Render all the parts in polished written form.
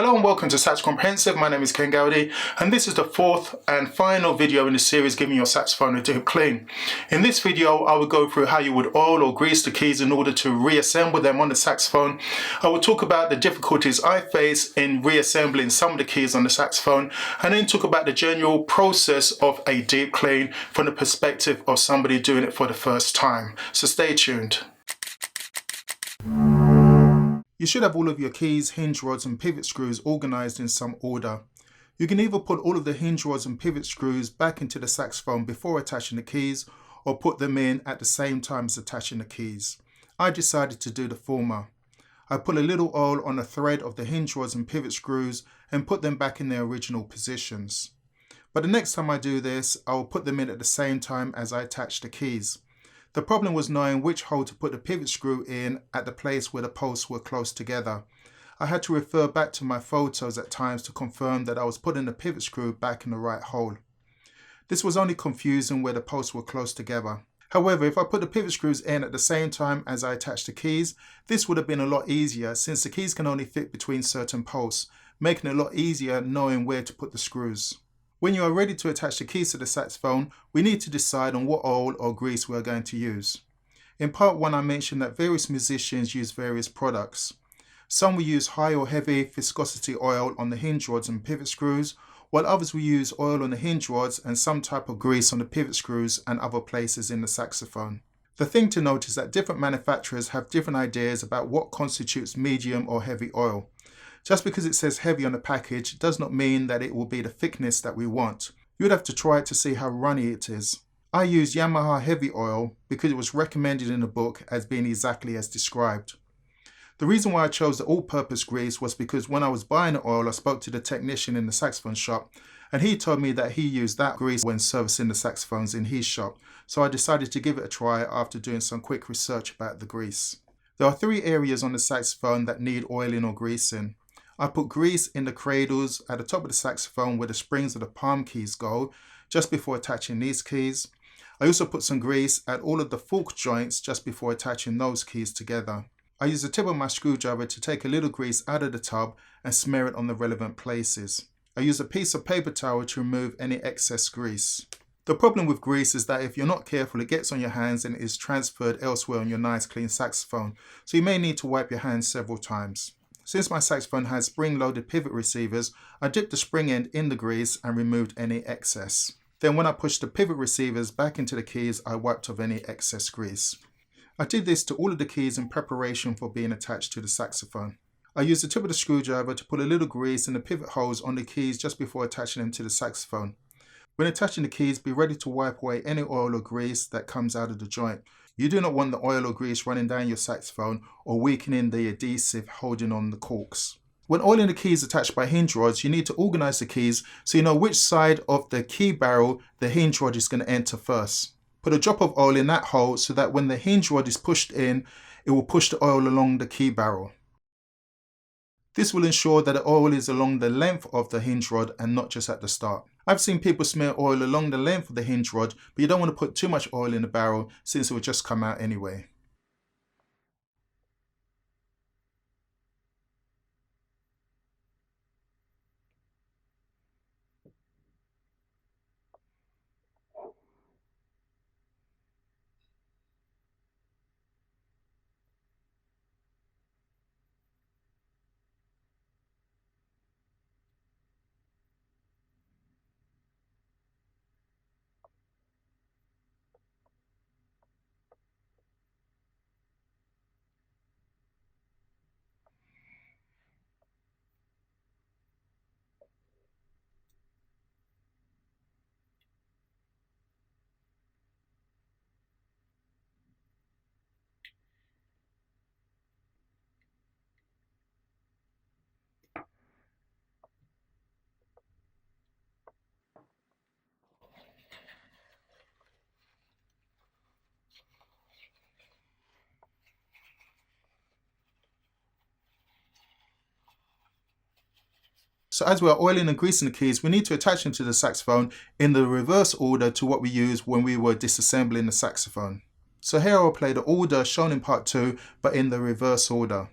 Hello and welcome to Sax Comprehensive. My name is Ken Gowdy and this is the fourth and final video in the series giving your saxophone a deep clean. In this video I will go through how you would oil or grease the keys in order to reassemble them on the saxophone. I will talk about the difficulties I face in reassembling some of the keys on the saxophone, and then talk about the general process of a deep clean from the perspective of somebody doing it for the first time. So stay tuned. You should have all of your keys, hinge rods and pivot screws organized in some order. You can either put all of the hinge rods and pivot screws back into the saxophone before attaching the keys, or put them in at the same time as attaching the keys. I decided to do the former. I put a little oil on a thread of the hinge rods and pivot screws and put them back in their original positions. But the next time I do this, I will put them in at the same time as I attach the keys. The problem was knowing which hole to put the pivot screw in at the place where the posts were close together. I had to refer back to my photos at times to confirm that I was putting the pivot screw back in the right hole. This was only confusing where the posts were close together. However, if I put the pivot screws in at the same time as I attached the keys, this would have been a lot easier since the keys can only fit between certain posts, making it a lot easier knowing where to put the screws. When you are ready to attach the keys to the saxophone, we need to decide on what oil or grease we are going to use. In part 1 I mentioned that various musicians use various products. Some will use high or heavy viscosity oil on the hinge rods and pivot screws, while others will use oil on the hinge rods and some type of grease on the pivot screws and other places in the saxophone. The thing to note is that different manufacturers have different ideas about what constitutes medium or heavy oil. Just because it says heavy on the package does not mean that it will be the thickness that we want. You would have to try it to see how runny it is. I used Yamaha heavy oil because it was recommended in the book as being exactly as described. The reason why I chose the all-purpose grease was because when I was buying the oil I spoke to the technician in the saxophone shop, and he told me that he used that grease when servicing the saxophones in his shop, so I decided to give it a try after doing some quick research about the grease. There are 3 areas on the saxophone that need oiling or greasing. I put grease in the cradles at the top of the saxophone where the springs of the palm keys go, just before attaching these keys. I also put some grease at all of the fork joints just before attaching those keys together. I use the tip of my screwdriver to take a little grease out of the tub and smear it on the relevant places. I use a piece of paper towel to remove any excess grease. The problem with grease is that if you're not careful, it gets on your hands and is transferred elsewhere on your nice clean saxophone, so you may need to wipe your hands several times. Since my saxophone has spring-loaded pivot receivers, I dipped the spring end in the grease and removed any excess. Then when I pushed the pivot receivers back into the keys, I wiped off any excess grease. I did this to all of the keys in preparation for being attached to the saxophone. I used the tip of the screwdriver to put a little grease in the pivot holes on the keys just before attaching them to the saxophone. When attaching the keys, be ready to wipe away any oil or grease that comes out of the joint. You do not want the oil or grease running down your saxophone or weakening the adhesive holding on the corks. When oiling the keys attached by hinge rods, you need to organize the keys so you know which side of the key barrel the hinge rod is going to enter first. Put a drop of oil in that hole so that when the hinge rod is pushed in, it will push the oil along the key barrel. This will ensure that the oil is along the length of the hinge rod and not just at the start. I've seen people smear oil along the length of the hinge rod, but you don't want to put too much oil in the barrel since it will just come out anyway. So as we are oiling and greasing the keys, we need to attach them to the saxophone in the reverse order to what we used when we were disassembling the saxophone. So here I'll play the order shown in part 2, but in the reverse order.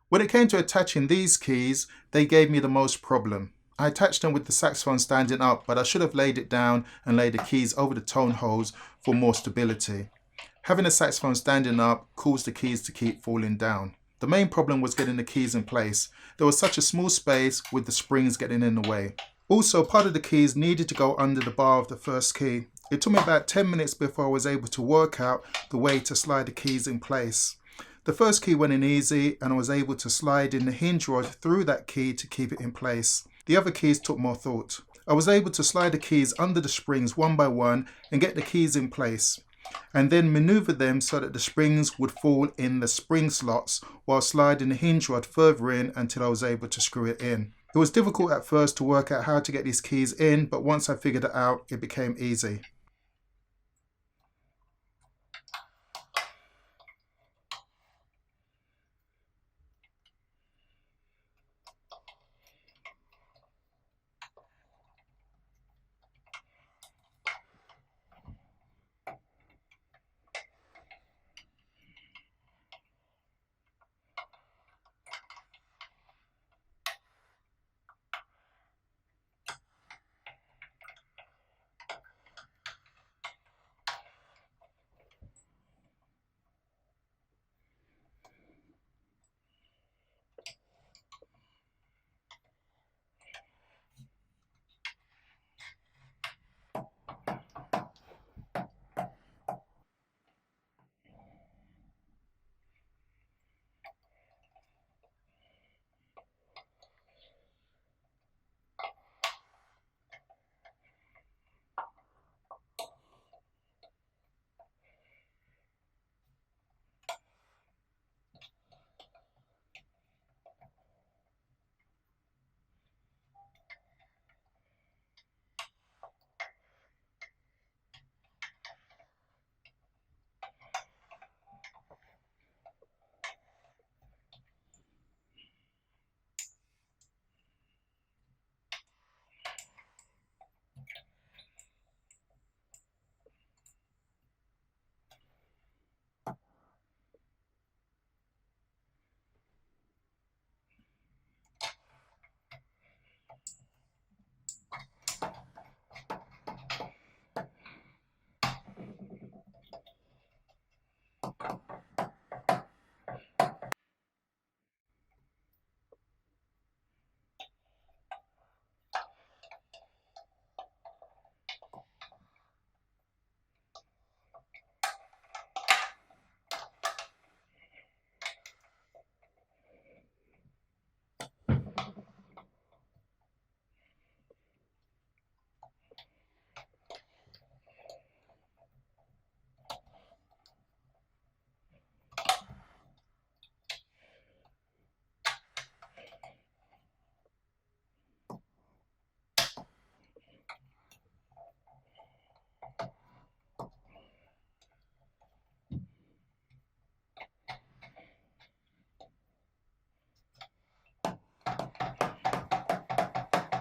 When it came to attaching these keys, they gave me the most problem. I attached them with the saxophone standing up, but I should have laid it down and laid the keys over the tone holes for more stability. Having the saxophone standing up caused the keys to keep falling down. The main problem was getting the keys in place. There was such a small space with the springs getting in the way. Also, part of the keys needed to go under the bar of the first key. It took me about 10 minutes before I was able to work out the way to slide the keys in place. The first key went in easy and I was able to slide in the hinge rod through that key to keep it in place. The other keys took more thought. I was able to slide the keys under the springs one by one and get the keys in place, and then maneuver them so that the springs would fall in the spring slots while sliding the hinge rod further in until I was able to screw it in. It was difficult at first to work out how to get these keys in, but once I figured it out, it became easy.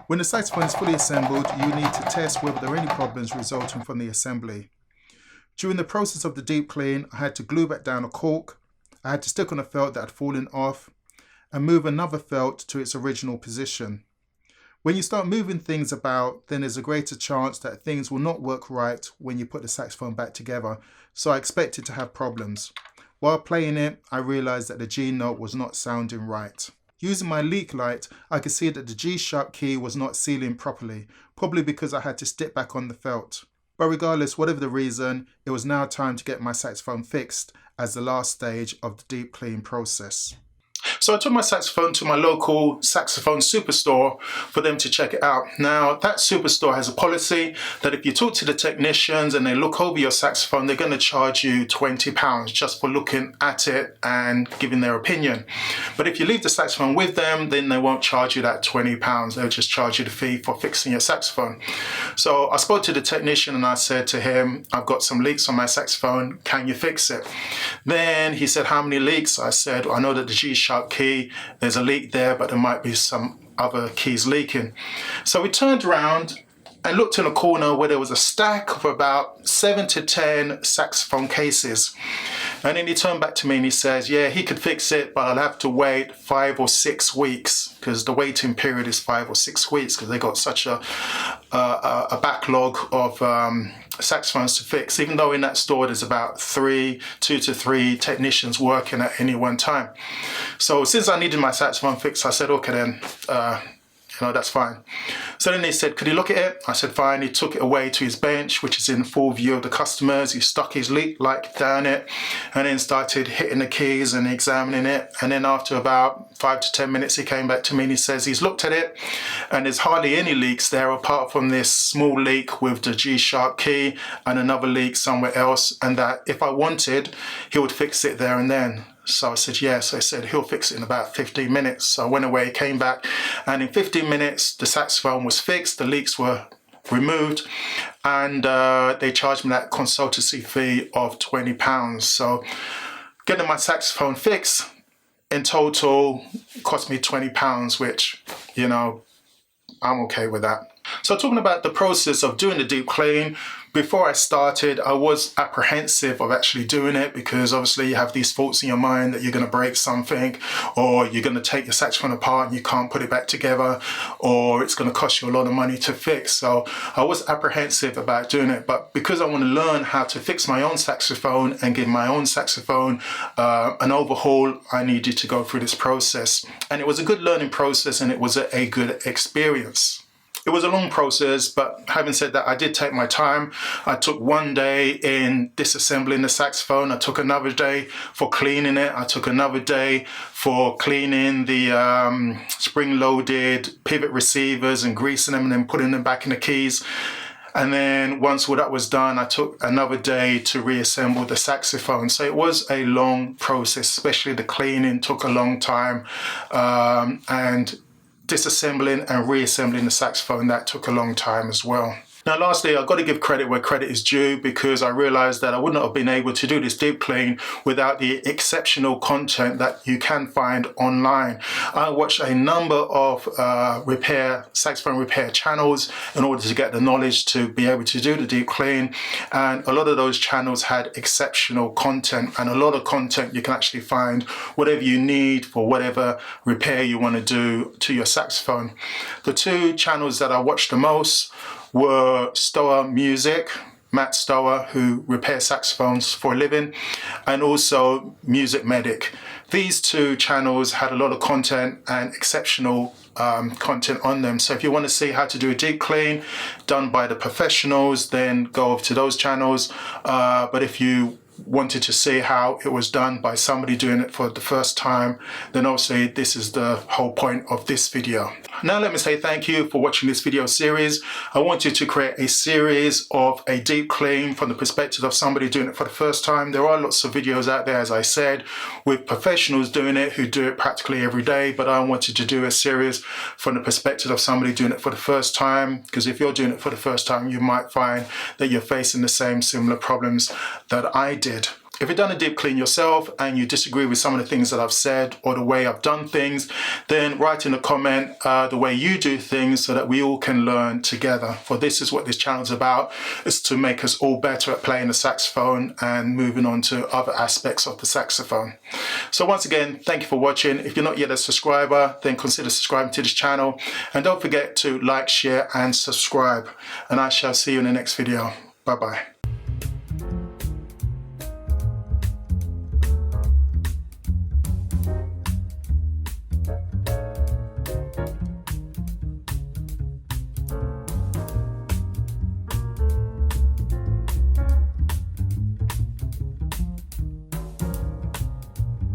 When the saxophone is fully assembled, you need to test whether there are any problems resulting from the assembly. During the process of the deep clean, I had to glue back down a cork, I had to stick on a felt that had fallen off, and move another felt to its original position. When you start moving things about, then there's a greater chance that things will not work right when you put the saxophone back together, so I expected to have problems. While playing it, I realized that the G note was not sounding right. Using my leak light, I could see that the G sharp key was not sealing properly, probably because I had to stick back on the felt. But regardless, whatever the reason, it was now time to get my saxophone fixed as the last stage of the deep clean process. So I took my saxophone to my local saxophone superstore for them to check it out. Now, that superstore has a policy that if you talk to the technicians and they look over your saxophone, they're going to charge you £20 just for looking at it and giving their opinion. But if you leave the saxophone with them, then they won't charge you that £20. They'll just charge you the fee for fixing your saxophone. So I spoke to the technician and I said to him, I've got some leaks on my saxophone, can you fix it? Then he said, how many leaks? I said, I know that the G sharp key, there's a leak there, but there might be some other keys leaking. So we turned around and looked in a corner where there was a stack of about 7 to 10 saxophone cases. And then he turned back to me and he says, yeah, he could fix it, but I'll have to wait 5 or 6 weeks, because the waiting period is 5 or 6 weeks, because they got such a backlog of saxophones to fix, even though in that store there's about 2 to 3 technicians working at any one time. So since I needed my saxophone fixed, I said, okay then, that's fine. So then he said, could he look at it? I said, fine. He took it away to his bench, which is in full view of the customers. He stuck his light down it and then started hitting the keys and examining it. And then after about 5 to 10 minutes, he came back to me and he says he's looked at it and there's hardly any leaks there apart from this small leak with the G-sharp key and another leak somewhere else, and that if I wanted, he would fix it there and then. So I said, yes. I said, he'll fix it in about 15 minutes. So I went away, came back, and in 15 minutes, the saxophone was fixed, the leaks were removed, and they charged me that consultancy fee of £20. So getting my saxophone fixed in total cost me £20, which, I'm okay with that. So talking about the process of doing the deep clean, before I started, I was apprehensive of actually doing it, because obviously you have these thoughts in your mind that you're going to break something, or you're going to take your saxophone apart and you can't put it back together, or it's going to cost you a lot of money to fix. So I was apprehensive about doing it, but because I want to learn how to fix my own saxophone and give my own saxophone an overhaul, I needed to go through this process. And it was a good learning process, and it was a good experience. It was a long process, but having said that, I did take my time. I took 1 day in disassembling the saxophone. I took another day for cleaning it. I took another day for cleaning the spring-loaded pivot receivers and greasing them and then putting them back in the keys. And then once all that was done, I took another day to reassemble the saxophone. So it was a long process, especially the cleaning took a long time. And disassembling and reassembling the saxophone, that took a long time as well. Now lastly, I've got to give credit where credit is due, because I realized that I would not have been able to do this deep clean without the exceptional content that you can find online. I watched a number of saxophone repair channels in order to get the knowledge to be able to do the deep clean, and a lot of those channels had exceptional content, and a lot of content you can actually find whatever you need for whatever repair you want to do to your saxophone. The 2 channels that I watched the most were Stower Music, Matt Stower, who repairs saxophones for a living, and also Music Medic. These 2 channels had a lot of content and exceptional content on them. So if you want to see how to do a deep clean done by the professionals, then go over to those channels. But if you wanted to see how it was done by somebody doing it for the first time, then obviously this is the whole point of this video. Now let me say thank you for watching this video series. I wanted to create a series of a deep clean from the perspective of somebody doing it for the first time. There are lots of videos out there, as I said, with professionals doing it who do it practically every day, but I wanted to do a series from the perspective of somebody doing it for the first time, because if you're doing it for the first time, you might find that you're facing the same similar problems that I did. If you've done a deep clean yourself and you disagree with some of the things that I've said or the way I've done things, then write in a comment the way you do things so that we all can learn together. For this is what this channel is about, is to make us all better at playing the saxophone and moving on to other aspects of the saxophone. So once again, thank you for watching. If you're not yet a subscriber, then consider subscribing to this channel. And don't forget to like, share and subscribe. And I shall see you in the next video. Bye-bye.